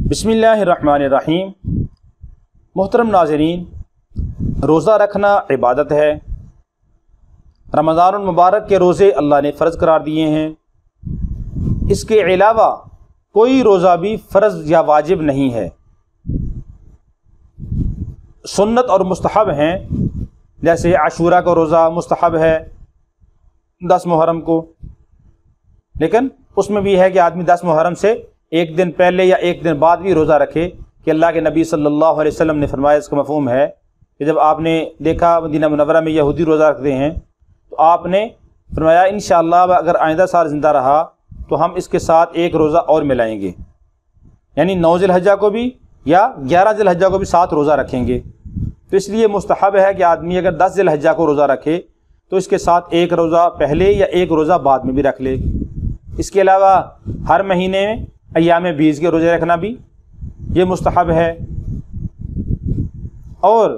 بسم اللہ الرحمن الرحیم۔ محترم ناظرین، روزہ رکھنا عبادت ہے۔ رمضان المبارک کے روزے اللہ نے فرض قرار دیے ہیں۔ اس کے علاوہ کوئی روزہ بھی فرض یا واجب نہیں ہے، سنت اور مستحب ہیں۔ جیسے عاشورہ کا روزہ مستحب ہے 10 محرم کو، لیکن اس میں بھی ہے کہ آدمی 10 محرم سے ایک دن پہلے یا ایک دن بعد بھی روزہ رکھے، کہ اللہ کے نبی صلی اللہ علیہ وسلم نے فرمایا، اس کا مفہوم ہے کہ جب آپ نے دیکھا مدینہ منورہ میں یہودی روزہ رکھتے ہیں تو آپ نے فرمایا انشاءاللہ اگر آئندہ سال زندہ رہا تو ہم اس کے ساتھ ایک روزہ اور ملائیں گے، یعنی 9 ذی الحجہ کو بھی یا 11 ذی الحجہ کو بھی ساتھ روزہ رکھیں گے۔ تو اس لیے مستحب ہے کہ آدمی اگر 10 ذی الحجہ کو روزہ رکھے تو اس کے ساتھ ایک روزہ پہلے یا ایک روزہ بعد میں بھی رکھ لے۔ اس کے علاوہ ہر مہینے میں ایام 20 کے روزے رکھنا بھی یہ مستحب ہے۔ اور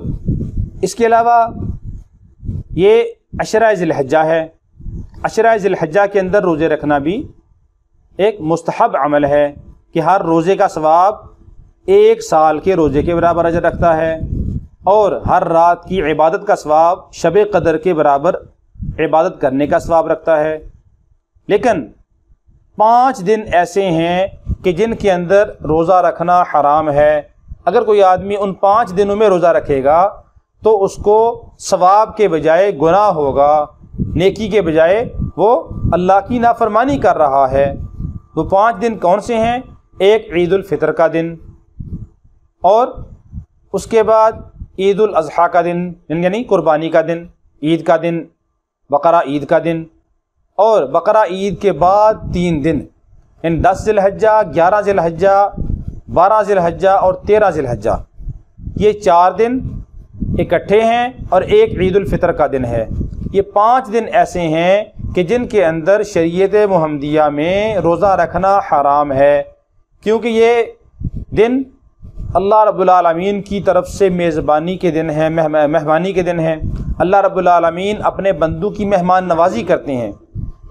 اس کے علاوہ یہ عشرہ ذی الحجہ ہے، عشرہ ذی الحجہ کے اندر روزے رکھنا بھی ایک مستحب عمل ہے کہ ہر روزے کا ثواب 1 سال کے روزے کے برابر اجر رکھتا ہے، اور ہر رات کی عبادت کا ثواب شب قدر کے برابر عبادت کرنے کا ثواب رکھتا ہے۔ لیکن 5 دن ایسے ہیں کہ جن کے اندر روزہ رکھنا حرام ہے۔ اگر کوئی آدمی ان 5 دنوں میں روزہ رکھے گا تو اس کو ثواب کے بجائے گناہ ہوگا، نیکی کے بجائے وہ اللہ کی نافرمانی کر رہا ہے۔ وہ 5 دن کون سے ہیں؟ ایک عید الفطر کا دن، اور اس کے بعد عید الاضحیٰ کا دن یعنی قربانی کا دن، عید کا دن، بقرہ عید کا دن، اور بقرہ عید کے بعد 3 دن، ان 10 ذی الحجہ، 11 ذی الحجہ، 12 ذی الحجہ اور 13 ذی الحجہ، یہ 4 دن اکٹھے ہیں، اور ایک عید الفطر کا دن ہے۔ یہ 5 دن ایسے ہیں کہ جن کے اندر شریعت محمدیہ میں روزہ رکھنا حرام ہے، کیونکہ یہ دن اللہ رب العالمین کی طرف سے میزبانی کے دن ہیں، مہمانی کے دن ہیں۔ اللہ رب العالمین اپنے بندوں کی مہمان نوازی کرتے ہیں،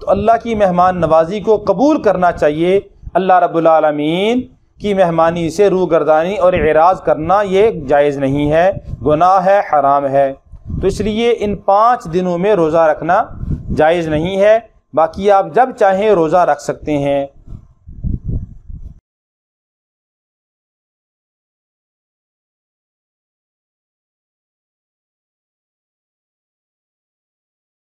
تو اللہ کی مہمان نوازی کو قبول کرنا چاہیے۔ اللہ رب العالمین کی مہمانی سے روگردانی اور اعراض کرنا یہ جائز نہیں ہے، گناہ ہے، حرام ہے۔ تو اس لیے ان 5 دنوں میں روزہ رکھنا جائز نہیں ہے۔ باقی آپ جب چاہیں روزہ رکھ سکتے ہیں،